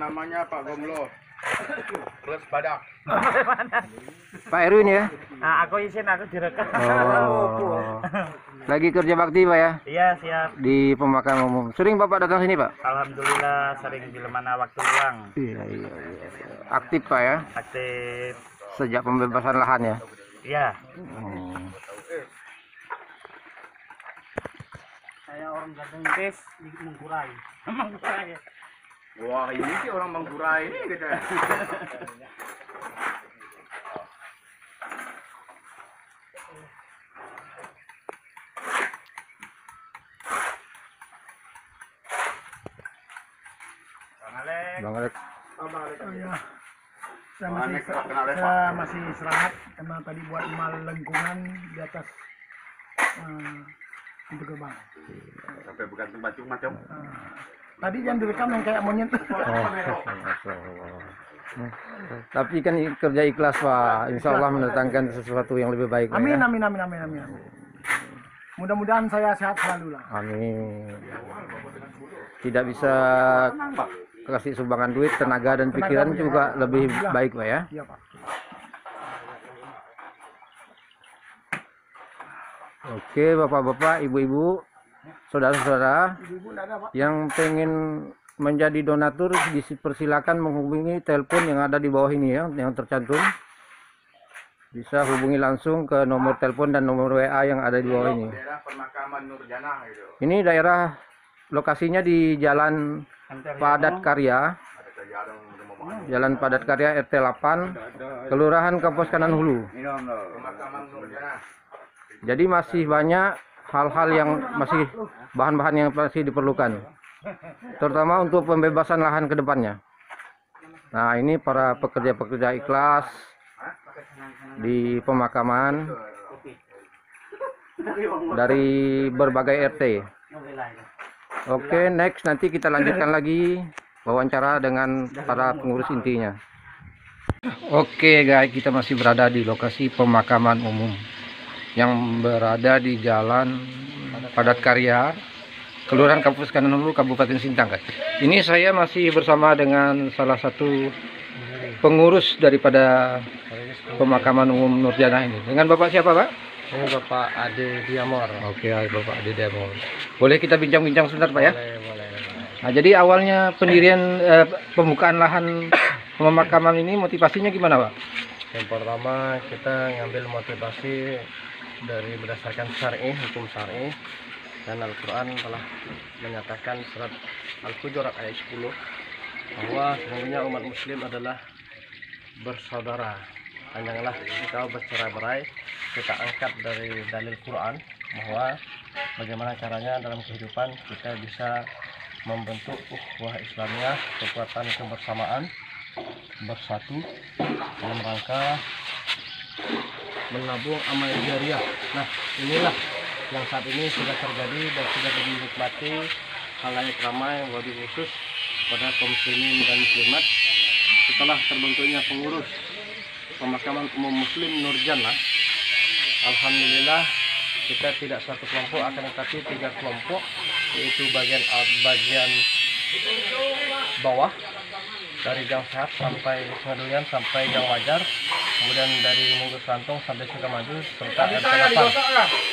namanya Pak Gomlo. Plus Badak. Pak Erwin ya? Nah, aku izin, aku direkam. Oh. Lagi kerja bakti Pak ya? Iya, siap. Di pemakaman umum. Sering Bapak datang sini Pak? Alhamdulillah sering bila mana waktu luang. Iya. Aktif Pak ya? Aktif. Sejak pembebasan lahan ya? Iya. Saya orang Gading Des di Mangkurai. Mangkurai. Wah, ini sih orang Mangkurai ini gitu ya. Bang Alek. Saya masih istirahat karena tadi buat mal lengkungan di atas pintu gerbang. Sampai bukan tempat macam. Tadi yang direkam yang kayak monyet. Tapi kan kerja ikhlas Pak. Insya Allah mendatangkan sesuatu yang lebih baik Pak, Amin, ya? amin. Mudah-mudahan saya sehat selalu lah. Amin. Tidak bisa kasih sumbangan duit, tenaga dan pikiran juga lebih baik Pak ya. Iya Pak. Oke bapak-bapak, ibu-ibu, saudara-saudara yang pengen menjadi donatur dipersilakan menghubungi telepon yang ada di bawah ini ya, yang tercantum. Bisa hubungi langsung ke nomor telepon dan nomor WA yang ada di bawah ini. Daerah pemakaman Nurjana gitu. Ini daerah lokasinya di Jalan Padat Karya, Jalan Padat Karya RT 8, Kelurahan Kampus Kanan Hulu. Pemakaman Nurjana. Jadi masih banyak hal-hal yang masih bahan-bahan yang masih diperlukan, terutama untuk pembebasan lahan ke depannya. Nah ini para pekerja-pekerja ikhlas di pemakaman dari berbagai RT. Oke, next nanti kita lanjutkan lagi wawancara dengan para pengurus intinya. Oke guys, kita masih berada di lokasi pemakaman umum yang berada di Jalan Padat Karya, Kelurahan Kampus Kanan Hulu, Kabupaten Sintang. Ini saya masih bersama dengan salah satu pengurus daripada pemakaman umum Nurjana ini. Dengan Bapak siapa Pak? Ini Bapak Ade Diamor. Oke, Bapak Ade Diamor. Boleh kita bincang-bincang sebentar Pak ya? Boleh. Nah, jadi awalnya pendirian pembukaan lahan pemakaman ini motivasinya gimana Pak? Yang pertama kita ngambil motivasi dari berdasarkan syar'i, hukum syar'i, dan Al-Quran telah menyatakan surat Al-Hujurat ayat 10 bahwa sesungguhnya umat muslim adalah bersaudara. Janganlah engkau bercerai-berai. Kita angkat dari dalil Quran bahwa bagaimana caranya dalam kehidupan kita bisa membentuk ukhuwah Islamiyah, kekuatan kebersamaan, bersatu dalam rangka menabung amal jariah. Nah inilah yang saat ini sudah terjadi dan sudah dinikmati khalayak ramai, wabil khusus pada kaum muslimin dan muslimat setelah terbentuknya pengurus pemakaman umum Muslim Nurjana. Alhamdulillah kita tidak satu kelompok, akan tetapi 3 kelompok, yaitu bagian bawah dari Gang Sehat sampai Sungai sampai Gang Wajar, kemudian dari Munggus Rantung sampai Sukamaju serta RT 8.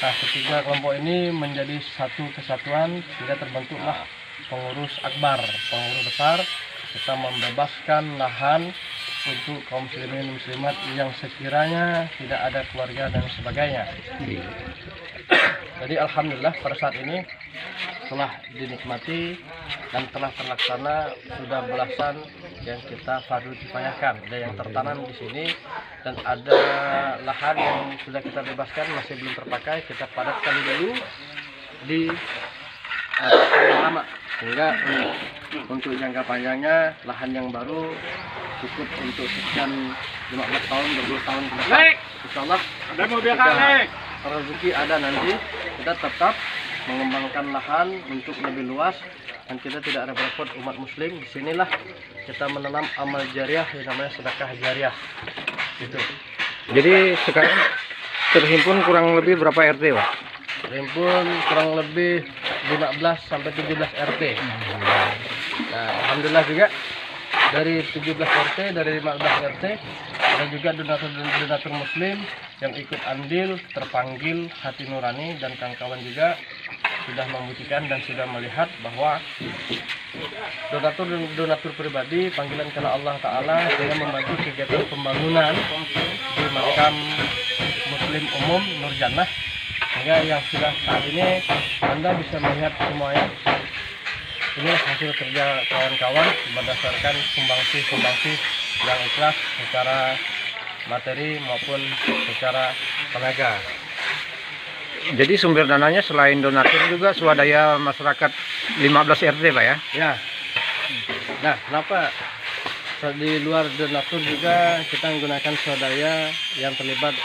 Nah, ketiga kelompok ini menjadi satu kesatuan sehingga terbentuklah pengurus akbar, pengurus besar. Kita membebaskan lahan untuk kaum muslimin muslimat yang sekiranya tidak ada keluarga dan sebagainya. Jadi alhamdulillah pada saat ini telah dinikmati dan telah terlaksana sudah belasan yang kita fardu kifayakan. Ada yang tertanam di sini dan ada lahan yang sudah kita bebaskan masih belum terpakai, kita padatkan dulu di yang lama sehingga untuk jangka panjangnya lahan yang baru cukup untuk sekian 15 tahun 20 tahun ke depan. Insyaallah ada mobil rezeki ada nanti, kita tetap mengembangkan lahan untuk lebih luas dan kita tidak repot umat muslim. Disinilah kita menanam amal jariah yang namanya sedekah jariah gitu. Jadi sekarang terhimpun kurang lebih berapa RT Pak? Terhimpun kurang lebih 15 sampai 17 RT. Nah, alhamdulillah juga dari 17 RT, dari 15 RT, ada juga donatur muslim yang ikut andil, terpanggil hati nurani, dan kawan-kawan juga sudah membuktikan dan sudah melihat bahwa donatur pribadi panggilan karena Allah Ta'ala dengan membantu kegiatan pembangunan di makam muslim umum Nur Jannah, sehingga yang sudah saat ini Anda bisa melihat semuanya. Ini hasil kerja kawan-kawan berdasarkan sumbangsi yang ikhlas secara materi maupun secara tenaga. Jadi sumber dananya selain donatur juga swadaya masyarakat 15 RT Pak ya? Ya. Nah, kenapa di luar donatur juga kita menggunakan swadaya yang terlibat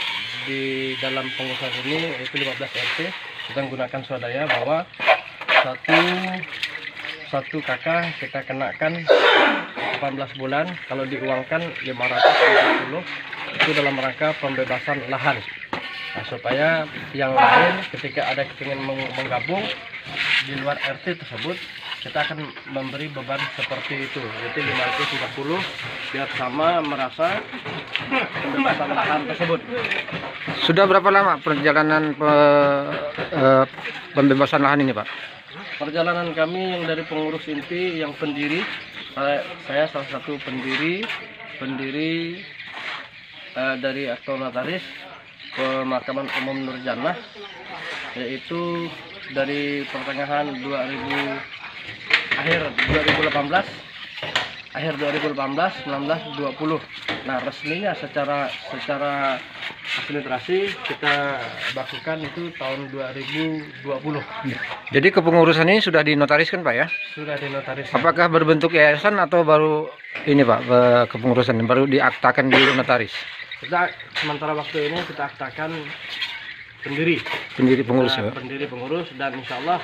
di dalam pengurusan ini, yaitu 15 RT. Kita menggunakan swadaya bahwa satu kakak kita kenakan 18 bulan, kalau diuangkan 540, itu dalam rangka pembebasan lahan. Nah, supaya yang lain ketika ada kepingin menggabung di luar RT tersebut, kita akan memberi beban seperti itu, yaitu 530, biar sama merasa pembebasan lahan tersebut. Sudah berapa lama perjalanan pembebasan lahan ini Pak? Perjalanan kami yang dari pengurus inti yang pendiri, saya salah satu pendiri dari aktor notaris pemakaman umum Nur Jannah, yaitu dari pertengahan akhir 2018, 19, 20. Nah, resminya secara administrasi kita lakukan itu tahun 2020. Jadi kepengurusan ini sudah dinotariskan Pak ya? Sudah dinotaris. Apakah berbentuk yayasan atau baru ini Pak kepengurusan baru diaktakan di notaris? Kita sementara waktu ini kita aktakan pendiri Pengurus ya? pendiri pengurus, dan insya Allah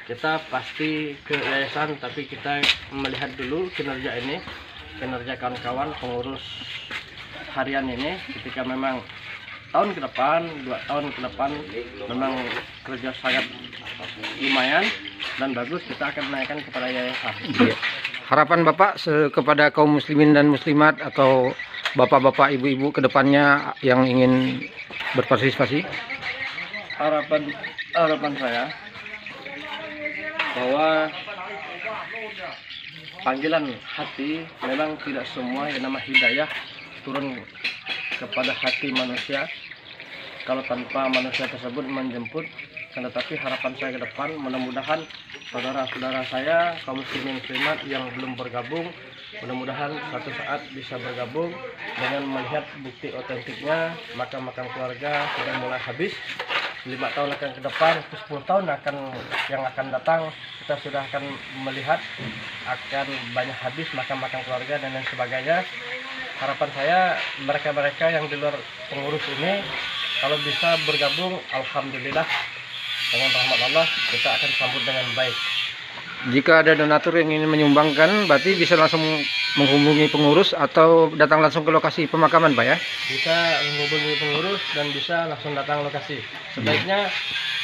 kita pasti ke yayasan, tapi kita melihat dulu kinerja kawan-kawan pengurus harian ini. Ketika memang tahun ke depan, 2 tahun ke depan memang kerja sangat lumayan dan bagus, kita akan menaikkan kepada yayasan. Harapan Bapak kepada kaum muslimin dan muslimat atau bapak-bapak, ibu-ibu ke depannya yang ingin berpartisipasi? Harapan saya bahwa panggilan hati memang tidak semua yang nama hidayah turun kepada hati manusia kalau tanpa manusia tersebut menjemput. Tetapi harapan saya ke depan, mudah-mudahan saudara-saudara saya kaum muslimin muslimat yang belum bergabung, mudah-mudahan suatu saat bisa bergabung dengan melihat bukti otentiknya makam keluarga sudah mulai habis. 5 tahun akan ke depan, 10 tahun yang akan datang, kita sudah akan melihat akan banyak habis makam keluarga dan lain sebagainya. Harapan saya mereka-mereka yang di luar pengurus ini kalau bisa bergabung, alhamdulillah, dengan rahmat Allah kita akan sambut dengan baik. Jika ada donatur yang ingin menyumbangkan, berarti bisa langsung menghubungi pengurus atau datang langsung ke lokasi pemakaman Pak ya? Bisa menghubungi pengurus dan bisa langsung datang lokasi. Sebaiknya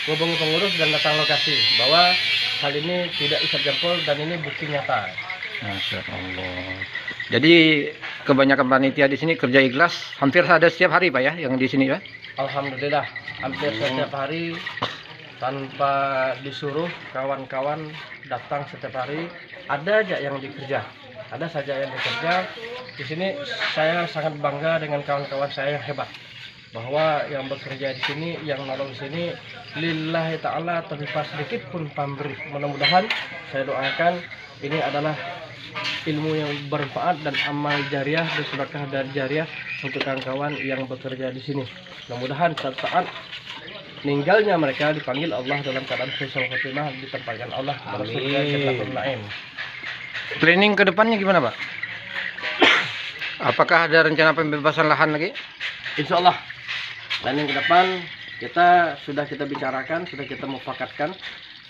menghubungi pengurus dan datang lokasi, bahwa hal ini tidak isap jempol dan ini bukti nyata. Masya Allah. Jadi kebanyakan panitia di sini kerja ikhlas, hampir ada setiap hari Pak ya yang di sini ya? Alhamdulillah, hampir setiap hari tanpa disuruh kawan-kawan datang setiap hari. Ada aja yang dikerja, ada saja yang bekerja. Di sini saya sangat bangga dengan kawan-kawan saya yang hebat, bahwa yang bekerja di sini, yang nolong di sini, lillahi ta'ala, tanpa sedikit pun pamrih. Mudah-mudahan saya doakan ini adalah ilmu yang bermanfaat dan amal jariah dan sedekah dan jariah untuk kawan-kawan yang bekerja di sini. Mudah-mudahan saat meninggalnya mereka dipanggil Allah dalam keadaan husnul khotimah, ditempatkan Allah kepada surga Jannatul Naim. Planning ke depannya gimana Pak? Apakah ada rencana pembebasan lahan lagi? Insya Allah planning ke depan sudah kita bicarakan, sudah kita mufakatkan.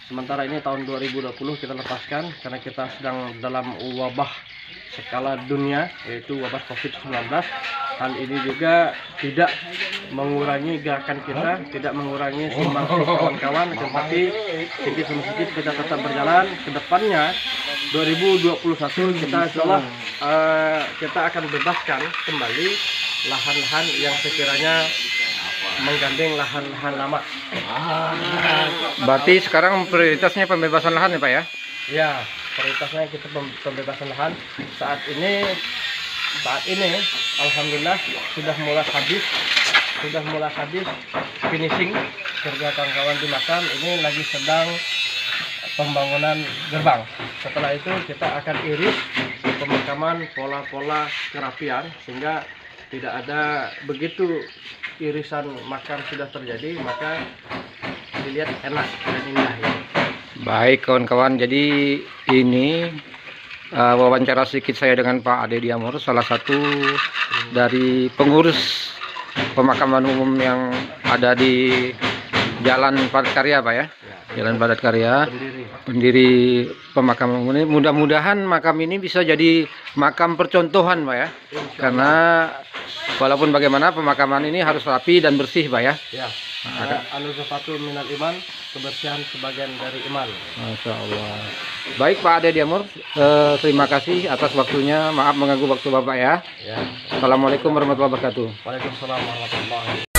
Sementara ini tahun 2020 kita lepaskan karena kita sedang dalam wabah skala dunia, yaitu wabah COVID-19. Hal ini juga tidak mengurangi gerakan kita, tidak mengurangi sumbangsi kawan-kawan, tetapi sedikit demi sedikit kita tetap berjalan. Kedepannya 2021 kita insya kita akan bebaskan kembali lahan-lahan yang sekiranya menggandeng lahan-lahan lama. Berarti sekarang prioritasnya pembebasan lahan ya Pak ya? Ya, prioritasnya kita pembebasan lahan. Saat ini alhamdulillah sudah mulai habis finishing kerja kawan-kawan di makam. Ini lagi sedang pembangunan gerbang. Setelah itu kita akan iris pemakaman pola-pola kerapian sehingga tidak ada, begitu irisan makam sudah terjadi maka dilihat enak dan indah ya. Baik kawan-kawan, jadi ini wawancara sedikit saya dengan Pak Ade Diamor, salah satu dari pengurus pemakaman umum yang ada di Jalan Padat Karya Pak ya? Jalan Padat Karya, pendiri pemakaman umum ini. Mudah-mudahan makam ini bisa jadi makam percontohan Pak ya, karena walaupun bagaimana pemakaman ini harus rapi dan bersih Pak ya. Ya, al-zafatul minal iman, kebersihan sebagian dari iman. Masya Allah. Baik Pak Ade Diamor, terima kasih atas waktunya. Maaf mengganggu waktu Bapak ya. Ya. Assalamualaikum warahmatullahi wabarakatuh. Waalaikumsalam warahmatullahi wabarakatuh.